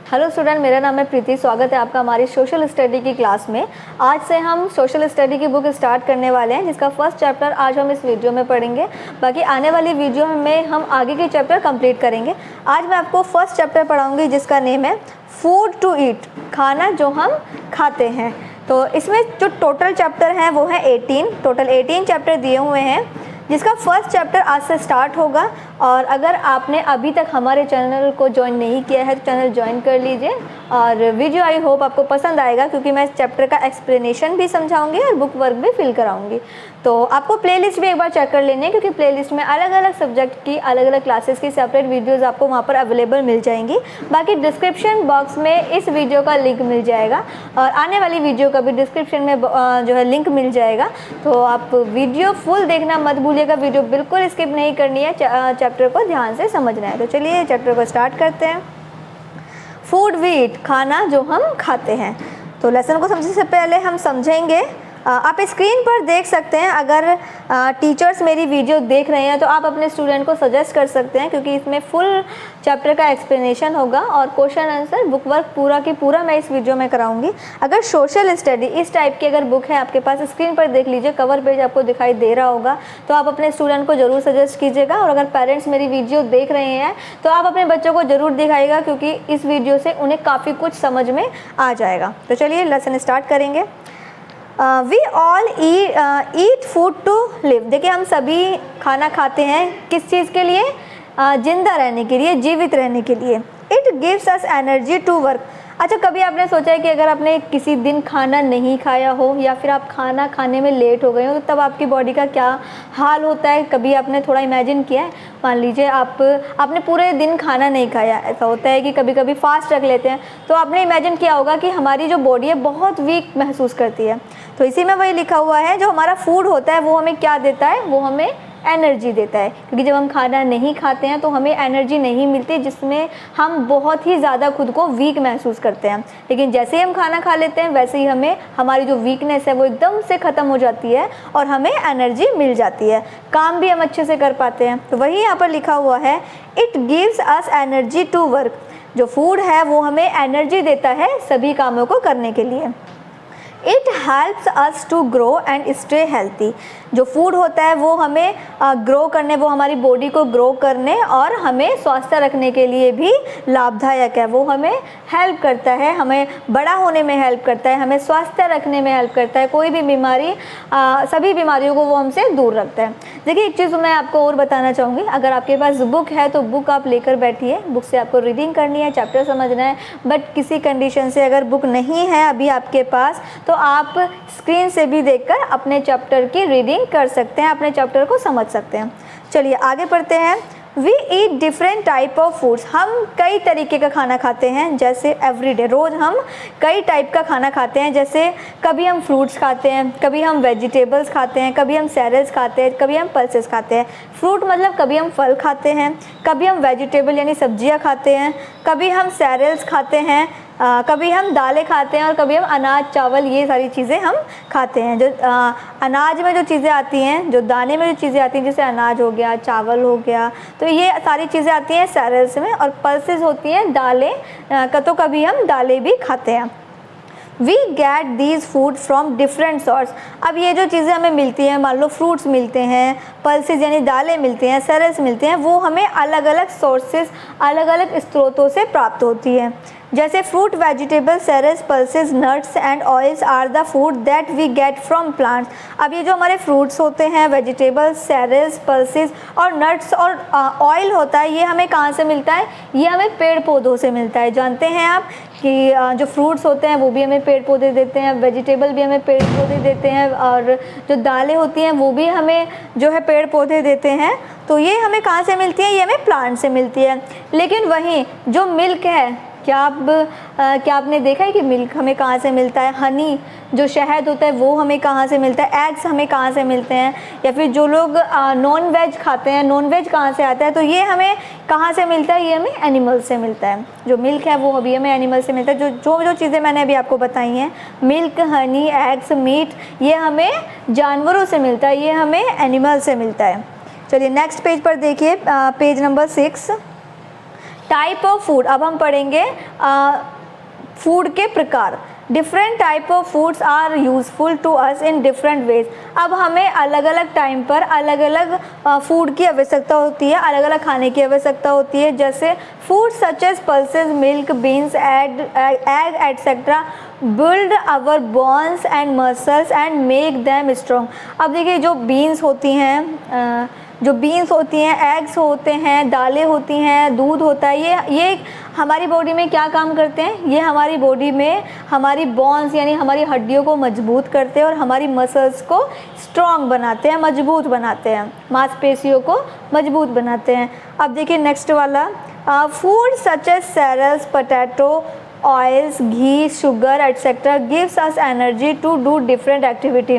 Hello student, मेरा नाम है प्रीति। स्वागत है आपका हमारी सोशल स्टडी की क्लास में। आज से हम सोशल स्टडी की बुक स्टार्ट करने वाले हैं, जिसका फर्स्ट चैप्टर आज हम इस वीडियो में पढ़ेंगे। बाकी आने वाली वीडियो में हम आगे के चैप्टर कंप्लीट करेंगे। आज मैं आपको फर्स्ट चैप्टर पढ़ाऊँगी, जिसका नेम है फूड टू ईट, खाना जो हम खाते हैं। तो इसमें जो टोटल चैप्टर हैं वो हैं 18, टोटल 18 चैप्टर दिए हुए हैं, जिसका फर्स्ट चैप्टर आज से स्टार्ट होगा। और अगर आपने अभी तक हमारे चैनल को ज्वाइन नहीं किया है तो चैनल ज्वाइन कर लीजिए। और वीडियो आई होप आपको पसंद आएगा, क्योंकि मैं इस चैप्टर का एक्सप्लेनेशन भी समझाऊंगी और बुक वर्क भी फिल कराऊंगी। तो आपको प्लेलिस्ट भी एक बार चेक कर लेनी है, क्योंकि प्लेलिस्ट में अलग अलग सब्जेक्ट की अलग अलग क्लासेस की सेपरेट वीडियोज़ आपको वहाँ पर अवेलेबल मिल जाएंगी। बाकी डिस्क्रिप्शन बॉक्स में इस वीडियो का लिंक मिल जाएगा और आने वाली वीडियो का भी डिस्क्रिप्शन में जो है लिंक मिल जाएगा। तो आप वीडियो फुल देखना मत भूलिएगा, वीडियो बिल्कुल स्किप नहीं करनी है, चैप्टर को ध्यान से समझना है। तो चलिए चैप्टर को स्टार्ट करते हैं। फूड वी ईट, खाना जो हम खाते हैं। तो लेसन को समझने से पहले हम समझेंगे। आप स्क्रीन पर देख सकते हैं। अगर टीचर्स मेरी वीडियो देख रहे हैं तो आप अपने स्टूडेंट को सजेस्ट कर सकते हैं, क्योंकि इसमें फुल चैप्टर का एक्सप्लेनेशन होगा और क्वेश्चन आंसर बुक वर्क पूरा की पूरा मैं इस वीडियो में कराऊंगी। अगर सोशल स्टडी इस टाइप की अगर बुक है आपके पास, स्क्रीन पर देख लीजिए, कवर पेज आपको दिखाई दे रहा होगा, तो आप अपने स्टूडेंट को ज़रूर सजेस्ट कीजिएगा। और अगर पेरेंट्स मेरी वीडियो देख रहे हैं तो आप अपने बच्चों को ज़रूर दिखाइएगा, क्योंकि इस वीडियो से उन्हें काफ़ी कुछ समझ में आ जाएगा। तो चलिए लेसन स्टार्ट करेंगे। We all eat food to live. देखिए, हम सभी खाना खाते हैं किस चीज़ के लिए? जिंदा रहने के लिए, जीवित रहने के लिए। It gives us energy to work. अच्छा, कभी आपने सोचा है कि अगर आपने किसी दिन खाना नहीं खाया हो या फिर आप खाना खाने में लेट हो गए हो, तो तब आपकी बॉडी का क्या हाल होता है? कभी आपने थोड़ा इमेजिन किया है? मान लीजिए आपने पूरे दिन खाना नहीं खाया। ऐसा होता है कि कभी कभी फास्ट रख लेते हैं, तो आपने इमेजिन किया होगा कि हमारी जो बॉडी है बहुत वीक महसूस करती है। तो इसी में वही लिखा हुआ है, जो हमारा फूड होता है वो हमें क्या देता है? वो हमें एनर्जी देता है। क्योंकि जब हम खाना नहीं खाते हैं तो हमें एनर्जी नहीं मिलती, जिसमें हम बहुत ही ज़्यादा खुद को वीक महसूस करते हैं। लेकिन जैसे ही हम खाना खा लेते हैं, वैसे ही हमें हमारी जो वीकनेस है वो एकदम से ख़त्म हो जाती है और हमें एनर्जी मिल जाती है, काम भी हम अच्छे से कर पाते हैं। तो वही यहाँ पर लिखा हुआ है, it gives us energy to work. जो फूड है वो हमें एनर्जी देता है सभी कामों को करने के लिए। It helps us to grow and stay healthy. जो फूड होता है वो हमें ग्रो करने, वो हमारी बॉडी को ग्रो करने और हमें स्वस्थ रखने के लिए भी लाभदायक है। वो हमें हेल्प करता है, हमें बड़ा होने में हेल्प करता है, हमें स्वस्थ रखने में हेल्प करता है। कोई भी बीमारी, सभी बीमारियों को वो हमसे दूर रखता है। देखिए, एक चीज़ मैं आपको और बताना चाहूँगी। अगर आपके पास बुक है तो बुक आप लेकर बैठिए। बुक से आपको रीडिंग करनी है, चैप्टर समझना है। बट किसी कंडीशन से अगर बुक नहीं है अभी आपके पास, तो आप स्क्रीन से भी देखकर अपने चैप्टर की रीडिंग कर सकते हैं, अपने चैप्टर को समझ सकते हैं। चलिए आगे पढ़ते हैं। We eat different type of foods. हम कई तरीके का खाना खाते हैं, जैसे एवरीडे, रोज़ हम कई टाइप का खाना खाते हैं। जैसे कभी हम फ्रूट्स खाते हैं, कभी हम वेजिटेबल्स खाते हैं, कभी हम सैलड्स खाते हैं, कभी हम पल्सेस खाते हैं। फ्रूट मतलब कभी हम फल खाते हैं, कभी हम वेजिटेबल यानी सब्जियां खाते हैं, कभी हम सैलड्स खाते हैं, कभी हम दालें खाते हैं और कभी हम अनाज, चावल, ये सारी चीज़ें हम खाते हैं। जो अनाज में जो चीज़ें आती हैं, जो दाने में जो चीज़ें आती हैं, जैसे अनाज हो गया, चावल हो गया, तो ये सारी चीज़ें आती हैं सैलड्स में। और पल्सेस होती हैं दालें, तो कभी हम दालें भी खाते हैं। We get these food from different source. अब ये जो चीज़ें हमें मिलती हैं, मान लो फ्रूट्स मिलते हैं, पल्सेस यानी दालें मिलती हैं, सैलड्स मिलते हैं, वो हमें अलग अलग सोर्सेज, अलग अलग स्रोतों से प्राप्त होती है। जैसे fruit, vegetable, salads, pulses, nuts and oils are the food that we get from plants. अब ये जो हमारे फ्रूट्स होते हैं, वेजिटेबल्स, सैलड्स, पल्सेस और नट्स और ऑयल होता है, ये हमें कहाँ से मिलता है? ये हमें पेड़ पौधों से मिलता है। जानते हैं आप कि जो फ्रूट्स होते हैं वो भी हमें पेड़ पौधे देते हैं, वेजिटेबल भी हमें पेड़ पौधे देते हैं, और जो दालें होती हैं वो भी हमें जो है पेड़ पौधे देते हैं। तो ये हमें कहाँ से मिलती है? ये हमें प्लांट से मिलती है। लेकिन वहीं जो मिल्क है, क्या आपने देखा है कि मिल्क हमें कहाँ से मिलता है? हनी, जो शहद होता है, वो हमें कहाँ से मिलता है? एग्स हमें कहाँ से मिलते हैं? या फिर जो लोग नॉन वेज खाते हैं, नॉन वेज कहाँ से आता है? तो ये हमें कहाँ से मिलता है? ये हमें एनिमल से मिलता है। जो मिल्क है वो अभी हमें एनिमल से मिलता है। जो चीज़ें मैंने अभी आपको बताई हैं, मिल्क, हनी, एग्स, मीट, ये हमें जानवरों से मिलता है, ये हमें एनिमल से मिलता है। चलिए नेक्स्ट पेज पर देखिए, page number 6। Type of food, अब हम पढ़ेंगे फूड के प्रकार। Different type of foods are useful to us in different ways. अब हमें अलग अलग टाइम पर अलग अलग फूड की आवश्यकता होती है, अलग अलग खाने की आवश्यकता होती है। जैसे food such as pulses, milk, beans, egg etcetera build our bones and muscles and make them strong. अब देखिए जो बीन्स होती हैं, एग्स होते हैं, दालें होती हैं, दूध होता है, ये हमारी बॉडी में क्या काम करते हैं? ये हमारी बॉडी में हमारी बोन्स यानी हमारी हड्डियों को मजबूत करते हैं और हमारी मसल्स को स्ट्रॉन्ग बनाते हैं, मजबूत बनाते हैं, मांसपेशियों को मजबूत बनाते हैं। अब देखिए नेक्स्ट वाला, food such as cereals, potato, oils, ghee, sugar etcetera gives us energy to do different activity.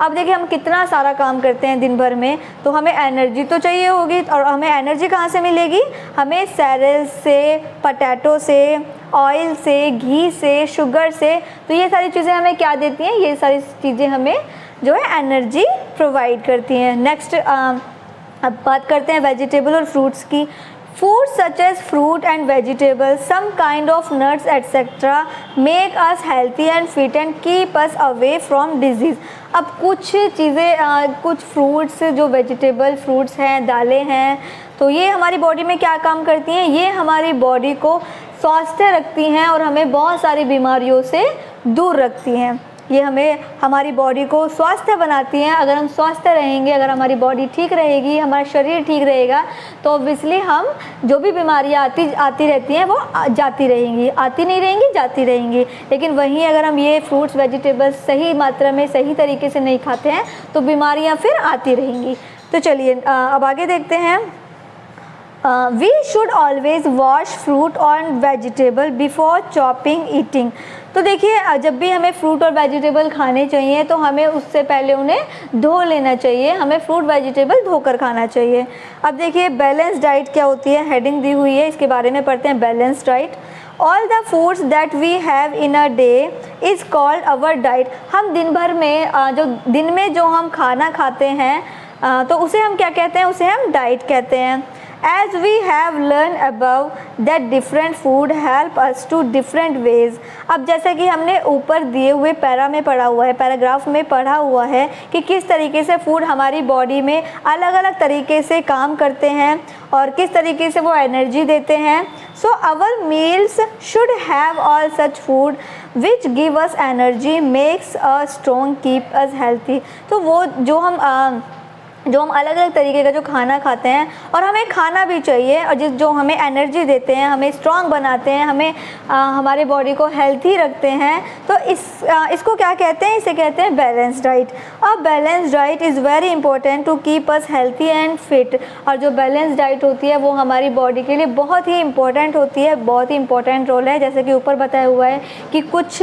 अब देखिए हम कितना सारा काम करते हैं दिन भर में, तो हमें एनर्जी तो चाहिए होगी, और हमें एनर्जी कहाँ से मिलेगी? हमें सेरेल्स से, पोटैटो से, ऑयल से, घी से, शुगर से। तो ये सारी चीज़ें हमें क्या देती हैं? ये सारी चीज़ें हमें जो है एनर्जी प्रोवाइड करती हैं। नेक्स्ट अब बात करते हैं वेजिटेबल और फ्रूट्स की। Foods such as fruit and vegetables, some kind of nuts etc. make us healthy and fit and keep us away from disease. अब कुछ चीज़ें, कुछ फ्रूट्स जो वेजिटेबल फ्रूट्स हैं, दालें हैं, तो ये हमारी बॉडी में क्या काम करती हैं? ये हमारी बॉडी को स्वस्थ रखती हैं और हमें बहुत सारी बीमारियों से दूर रखती हैं। ये हमें हमारी बॉडी को स्वस्थ बनाती हैं। अगर हम स्वस्थ रहेंगे, अगर हमारी बॉडी ठीक रहेगी, हमारा शरीर ठीक रहेगा, तो ऑब्वियसली हम जो भी बीमारियाँ आती रहती हैं वो जाती रहेंगी, आती नहीं रहेंगी, जाती रहेंगी। लेकिन वहीं अगर हम ये फ्रूट्स वेजिटेबल्स सही मात्रा में सही तरीके से नहीं खाते हैं तो बीमारियाँ फिर आती रहेंगी। तो चलिए अब आगे देखते हैं। We should always wash fruit और वेजिटेबल बिफोर चॉपिंग ईटिंग। तो देखिए जब भी हमें फ्रूट और वेजिटेबल खाने चाहिए तो हमें उससे पहले उन्हें धो लेना चाहिए, हमें फ्रूट वेजिटेबल धोकर खाना चाहिए। अब देखिए बैलेंस डाइट क्या होती है, हेडिंग दी हुई है, इसके बारे में पढ़ते हैं। Balance diet, all the foods that we have in a day is called our diet. हम दिन भर में दिन में जो हम खाना खाते हैं तो उसे हम क्या कहते हैं? उसे हम डाइट कहते हैं। As we have learned above that different food help us to different ways. अब जैसा कि हमने ऊपर दिए हुए पैराग्राफ में पढ़ा हुआ है कि किस तरीके से फूड हमारी बॉडी में अलग अलग तरीके से काम करते हैं और किस तरीके से वो एनर्जी देते हैं। So our meals should have all such food which give us energy, makes us strong, keep us healthy. तो वो जो हम अलग अलग तरीके का जो खाना खाते हैं और हमें खाना भी चाहिए, और जो हमें एनर्जी देते हैं, हमें स्ट्रॉन्ग बनाते हैं, हमें हमारे बॉडी को हेल्थी रखते हैं, तो इसको क्या कहते हैं? इसे कहते हैं बैलेंस डाइट। अब balance diet is very important to keep us healthy and fit. और जो बैलेंस डाइट होती है वो हमारी बॉडी के लिए बहुत ही इंपॉर्टेंट होती है, बहुत ही इंपॉर्टेंट रोल है। जैसे कि ऊपर बताया हुआ है कि कुछ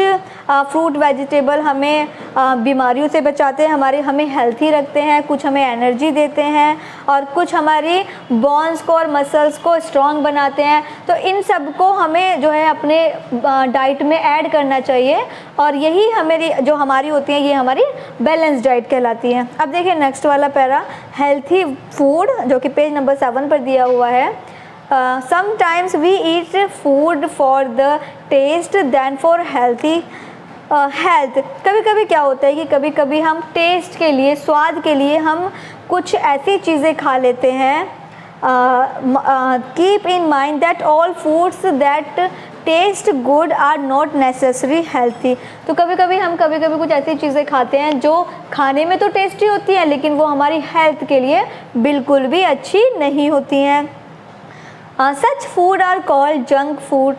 फ्रूट वेजिटेबल हमें बीमारियों से बचाते हैं, हमें हेल्थी रखते हैं, कुछ हमें एनर्जी देते हैं और कुछ हमारी बोन्स को और मसल्स को स्ट्रॉन्ग बनाते हैं। तो इन सब को हमें जो है अपने डाइट में ऐड करना चाहिए, और यही हमारी होती है, ये हमारी बैलेंस डाइट कहलाती है। अब देखिए नेक्स्ट वाला पैरा, हेल्थी फूड, जो कि पेज नंबर 7 पर दिया हुआ है। Sometimes we eat food for the taste than for health. कभी कभी क्या होता है कि कभी कभी हम टेस्ट के लिए, स्वाद के लिए हम कुछ ऐसी चीज़ें खा लेते हैं। Keep in mind that all foods that taste good are not necessary healthy. तो कभी कभी कुछ ऐसी चीज़ें खाते हैं जो खाने में तो टेस्टी होती हैं लेकिन वो हमारी हेल्थ के लिए बिल्कुल भी अच्छी नहीं होती हैं। Such food are called junk food.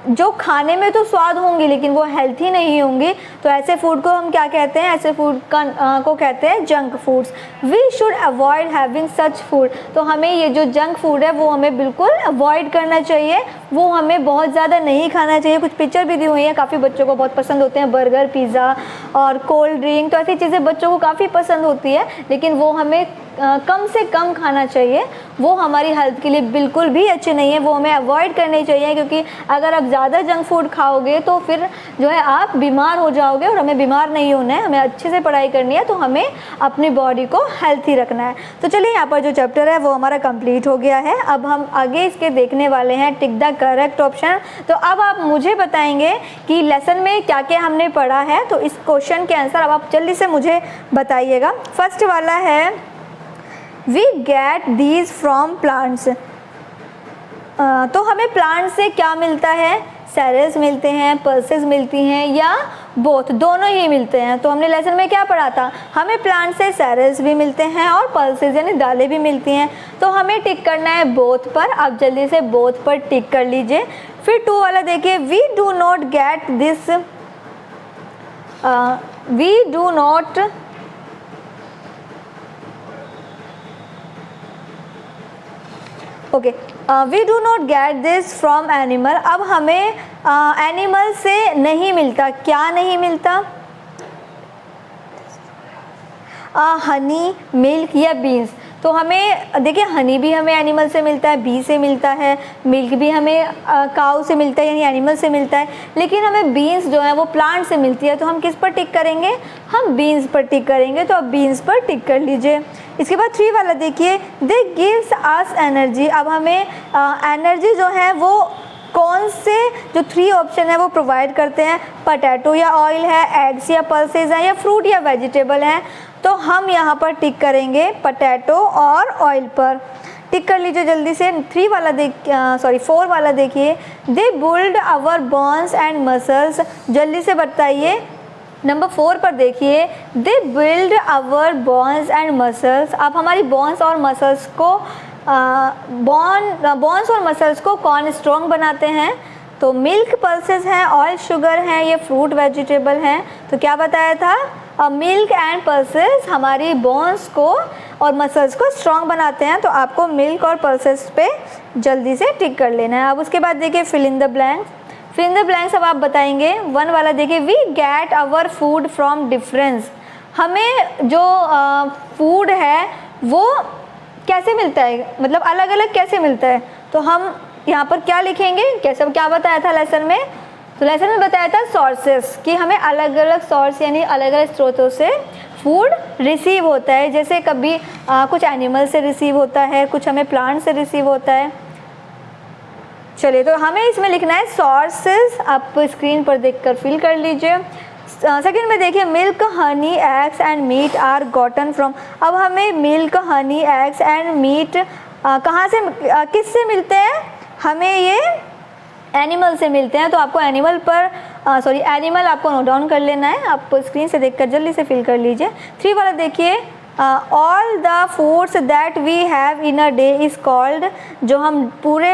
जो खाने में तो स्वाद होंगी लेकिन वो हेल्थी नहीं होंगी, तो ऐसे फूड को हम क्या कहते हैं? ऐसे फूड को कहते हैं junk foods. We should avoid having such food. तो हमें ये जो जंक फूड है वो हमें बिल्कुल अवॉइड करना चाहिए, वो हमें बहुत ज़्यादा नहीं खाना चाहिए। कुछ पिक्चर भी दी हुई है, काफ़ी बच्चों को बहुत पसंद होते हैं, बर्गर, पिज़्ज़ा और कोल्ड ड्रिंक। तो ऐसी चीज़ें बच्चों को काफ़ी पसंद होती है, लेकिन वो हमें कम से कम खाना चाहिए, वो हमारी हेल्थ के लिए बिल्कुल भी अच्छे नहीं है, वो हमें अवॉइड करने चाहिए। क्योंकि अगर आप ज़्यादा जंक फूड खाओगे तो फिर जो है आप बीमार हो जाओगे, और हमें बीमार नहीं होना है, हमें अच्छे से पढ़ाई करनी है, तो हमें अपनी बॉडी को हेल्थी रखना है। तो चलिए यहाँ पर जो चैप्टर है वो हमारा कंप्लीट हो गया है। अब हम आगे इसके देखने वाले हैं टिक द करेक्ट ऑप्शन। तो अब आप मुझे बताएंगे कि लेसन में क्या क्या हमने पढ़ा है, तो इस क्वेश्चन के आंसर अब आप जल्दी से मुझे बताइएगा। फर्स्ट वाला है we get these from plants. तो हमें प्लांट से क्या मिलता है? सेल्स मिलते हैं, पल्सेस मिलती हैं, या बोथ, दोनों ही मिलते हैं। तो हमने लेसन में क्या पढ़ा था? हमें प्लांट से सेल्स भी मिलते हैं और पल्सेस यानी दालें भी मिलती हैं। तो हमें टिक करना है बोथ पर। आप जल्दी से बोथ पर टिक कर लीजिए। फिर 2 वाला देखिए, we do not get this, we do not okay, we do not get this from animal. अब हमें एनिमल से नहीं मिलता। क्या नहीं मिलता? हनी, मिल्क या बीन्स। तो हमें देखिए, हनी भी हमें एनिमल से मिलता है, बी से मिलता है, मिल्क भी हमें काऊ से मिलता है यानी एनिमल से मिलता है, लेकिन हमें बीन्स जो है वो प्लांट से मिलती है। तो हम किस पर टिक करेंगे? हम बीन्स पर टिक करेंगे। तो आप बीन्स पर टिक कर लीजिए। इसके बाद 3 वाला देखिए, दे गिव्स अस एनर्जी। अब हमें एनर्जी जो है वो कौन से जो 3 ऑप्शन है वो प्रोवाइड करते हैं? पोटैटो या ऑयल है, एग्स या पल्सेस हैं, या फ्रूट या वेजिटेबल हैं। तो हम यहाँ पर टिक करेंगे पोटैटो और ऑयल पर। टिक कर लीजिए जल्दी से। 3 वाला 4 वाला देखिए, they build our bones and muscles. जल्दी से बताइए। नंबर 4 पर देखिए, they build our bones and muscles. आप हमारी बोन्स और मसल्स को बोन्स और मसल्स को कौन स्ट्रॉन्ग बनाते हैं? तो मिल्क, पल्सेस हैं, ऑयल, शुगर हैं, ये फ्रूट वेजिटेबल हैं। तो क्या बताया था? मिल्क एंड पल्सेस हमारी बोन्स को और मसल्स को स्ट्रॉन्ग बनाते हैं। तो आपको मिल्क और पल्सेस पे जल्दी से टिक कर लेना है। अब उसके बाद देखिए fill in the blanks. Fill in the blanks अब आप बताएंगे। 1 वाला देखिए, we get our food from difference. हमें जो फूड है वो कैसे मिलता है, मतलब अलग अलग कैसे मिलता है? तो हम यहाँ पर क्या लिखेंगे? कैसे, क्या बताया था लेसन में? तो लेसन में बताया था सोर्सेस, कि हमें अलग अलग सोर्स यानी अलग अलग स्रोतों से फूड रिसीव होता है। जैसे कभी कुछ एनिमल से रिसीव होता है, कुछ हमें प्लांट से रिसीव होता है। चलिए, तो हमें इसमें लिखना है सोर्सेस। आप स्क्रीन पर देखकर फिल कर लीजिए। सेकंड में देखिए, milk, honey, eggs and meat are gotten from. अब हमें milk, honey, eggs and meat कहाँ से, किस से मिलते हैं? हमें ये एनिमल से मिलते हैं। तो आपको एनिमल पर एनिमल आपको नोट डाउन कर लेना है। आप स्क्रीन से देखकर जल्दी से फिल कर लीजिए। 3 वाला देखिए, all the foods that we have in a day is called. जो हम पूरे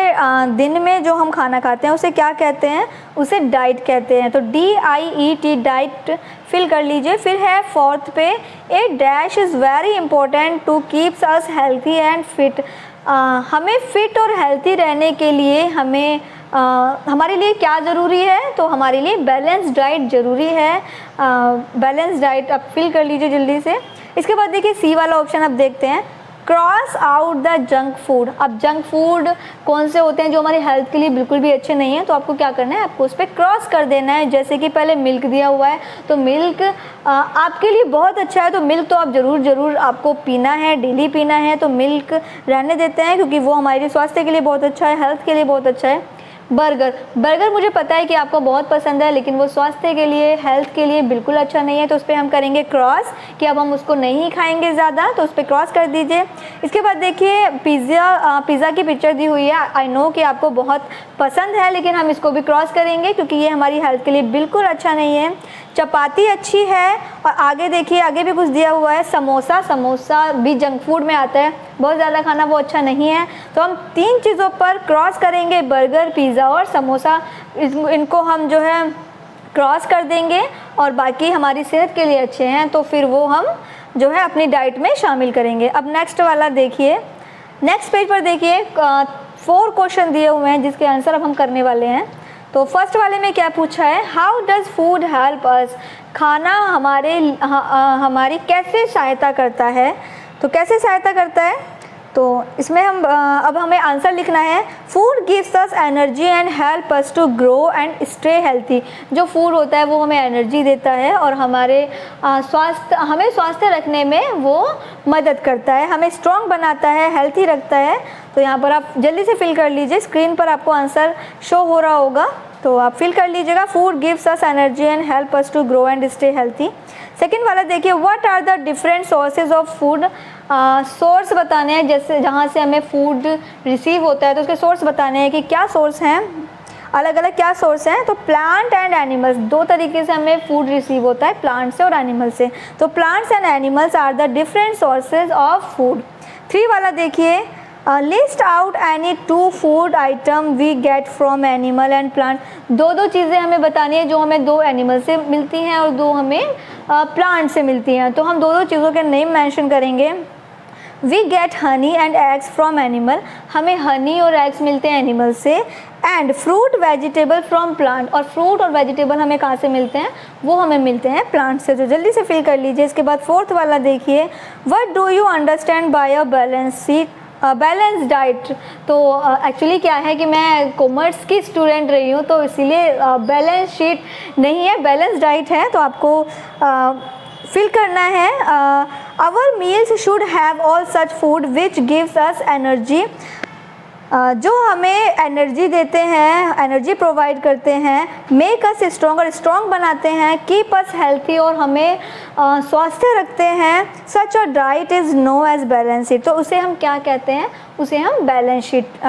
दिन में जो हम खाना खाते हैं उसे क्या कहते हैं? उसे डाइट कहते हैं। तो DIET डाइट फिल कर लीजिए। फिर है 4th पे, a dash is very important to keeps us healthy and fit. हमें फिट और हेल्थी रहने के लिए हमारे लिए क्या ज़रूरी है? तो हमारे लिए बैलेंस डाइट ज़रूरी है। बैलेंस डाइट आप फिल कर लीजिए जल्दी से। इसके बाद देखिए C वाला ऑप्शन आप देखते हैं, cross out the junk food. अब जंक फूड कौन से होते हैं जो हमारी हेल्थ के लिए बिल्कुल भी अच्छे नहीं हैं? तो आपको क्या करना है? आपको उस पर क्रॉस कर देना है। जैसे कि पहले मिल्क दिया हुआ है, तो मिल्क आपके लिए बहुत अच्छा है, तो मिल्क तो आप ज़रूर आपको पीना है, डेली पीना है। तो मिल्क रहने देते हैं क्योंकि वो हमारे स्वास्थ्य के लिए बहुत अच्छा है, हेल्थ के लिए बहुत अच्छा है। बर्गर मुझे पता है कि आपको बहुत पसंद है, लेकिन वो स्वास्थ्य के लिए, हेल्थ के लिए बिल्कुल अच्छा नहीं है। तो उस पर हम करेंगे क्रॉस, कि अब हम उसको नहीं खाएंगे ज़्यादा। तो उस पर क्रॉस कर दीजिए। इसके बाद देखिए पिज़्ज़ा की पिक्चर दी हुई है। आई नो कि आपको बहुत पसंद है, लेकिन हम इसको भी क्रॉस करेंगे क्योंकि ये हमारी हेल्थ के लिए बिल्कुल अच्छा नहीं है। चपाती अच्छी है, और आगे देखिए, आगे भी कुछ दिया हुआ है, समोसा भी जंक फूड में आता है, बहुत ज़्यादा खाना वो अच्छा नहीं है। तो हम 3 चीज़ों पर क्रॉस करेंगे, बर्गर, पिज़्ज़ा और समोसा। इनको हम जो है क्रॉस कर देंगे, और बाकी हमारी सेहत के लिए अच्छे हैं, तो फिर वो हम जो है अपनी डाइट में शामिल करेंगे। अब नेक्स्ट वाला देखिए, नेक्स्ट पेज पर देखिए 4 क्वेश्चन दिए हुए हैं जिसके आंसर अब हम करने वाले हैं। तो फर्स्ट वाले में क्या पूछा है? How does food help us. खाना हमारी कैसे सहायता करता है? तो कैसे सहायता करता है, तो इसमें हम अब हमें आंसर लिखना है। Food gives us energy and help us to grow and stay healthy. जो फूड होता है वो हमें एनर्जी देता है और हमारे हमें स्वास्थ्य रखने में वो मदद करता है, हमें स्ट्रॉन्ग बनाता है, हेल्थी रखता है। तो यहाँ पर आप जल्दी से फिल कर लीजिए, स्क्रीन पर आपको आंसर शो हो रहा होगा, तो आप फिल कर लीजिएगा। Food gives us energy and help us to grow and stay healthy. Second वाला देखिए, what are the different sources of food. Source बताने हैं, जैसे जहाँ से हमें फूड रिसीव होता है तो उसके सोर्स बताने हैं कि क्या सोर्स हैं, अलग अलग क्या सोर्स हैं। तो प्लांट एंड एनिमल्स, दो तरीके से हमें फूड रिसीव होता है, प्लांट से और एनिमल से। तो plants and animals are the different sources of food. 3 वाला देखिए, list out any 2 food item we get from animal and plant. दो चीज़ें हमें बतानी है जो हमें 2 एनिमल से मिलती हैं और 2 हमें प्लांट से मिलती हैं। तो हम दो चीज़ों के नेम मेंशन करेंगे। We get honey and eggs from animal, हमें हनी और एग्स मिलते हैं एनिमल से। And fruit vegetable from plant, और फ्रूट और वेजिटेबल हमें कहाँ से मिलते हैं, वो हमें मिलते हैं प्लांट से। तो जल्दी से फिल कर लीजिए। इसके बाद 4th वाला देखिए, what do you understand by a balance diet. तो एक्चुअली क्या है कि मैं कॉमर्स की स्टूडेंट रही हूँ, तो इसीलिए बैलेंस शीट नहीं है, बैलेंस डाइट है। तो आपको फिल करना है, our meals should have all such food which gives us energy. जो हमें एनर्जी देते हैं, एनर्जी प्रोवाइड करते हैं, मेक अस स्ट्रॉन्ग, और स्ट्रॉन्ग बनाते हैं, कीप अस हेल्थी, और हमें स्वास्थ्य रखते हैं। Such a diet is known as balance sheet. तो उसे हम क्या कहते हैं, उसे हम बैलेंस शीट,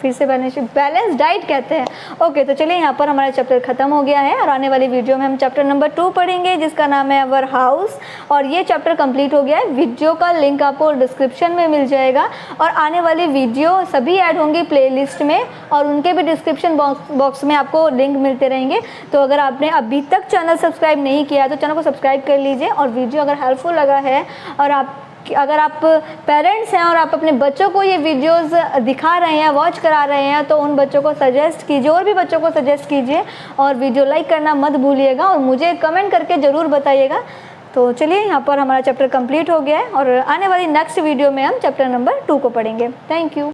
फिर से बैलेंस डाइट कहते हैं। ओके, तो चलिए यहाँ पर हमारा चैप्टर ख़त्म हो गया है और आने वाली वीडियो में हम चैप्टर नंबर 2 पढ़ेंगे जिसका नाम है अवर हाउस, और ये चैप्टर कंप्लीट हो गया है। वीडियो का लिंक आपको डिस्क्रिप्शन में मिल जाएगा और आने वाली वीडियो सभी ऐड होंगी प्लेलिस्ट में, और उनके भी डिस्क्रिप्शन बॉक्स में आपको लिंक मिलते रहेंगे। तो अगर आपने अभी तक चैनल सब्सक्राइब नहीं किया तो चैनल को सब्सक्राइब कर लीजिए, और वीडियो अगर हेल्पफुल लगा है और अगर आप पेरेंट्स हैं और आप अपने बच्चों को ये वीडियोस दिखा रहे हैं, वॉच करा रहे हैं, तो उन बच्चों को सजेस्ट कीजिए, और भी बच्चों को सजेस्ट कीजिए, और वीडियो लाइक करना मत भूलिएगा और मुझे कमेंट करके ज़रूर बताइएगा। तो चलिए, यहाँ पर हमारा चैप्टर कंप्लीट हो गया है और आने वाली नेक्स्ट वीडियो में हम चैप्टर नंबर 2 को पढ़ेंगे। Thank you.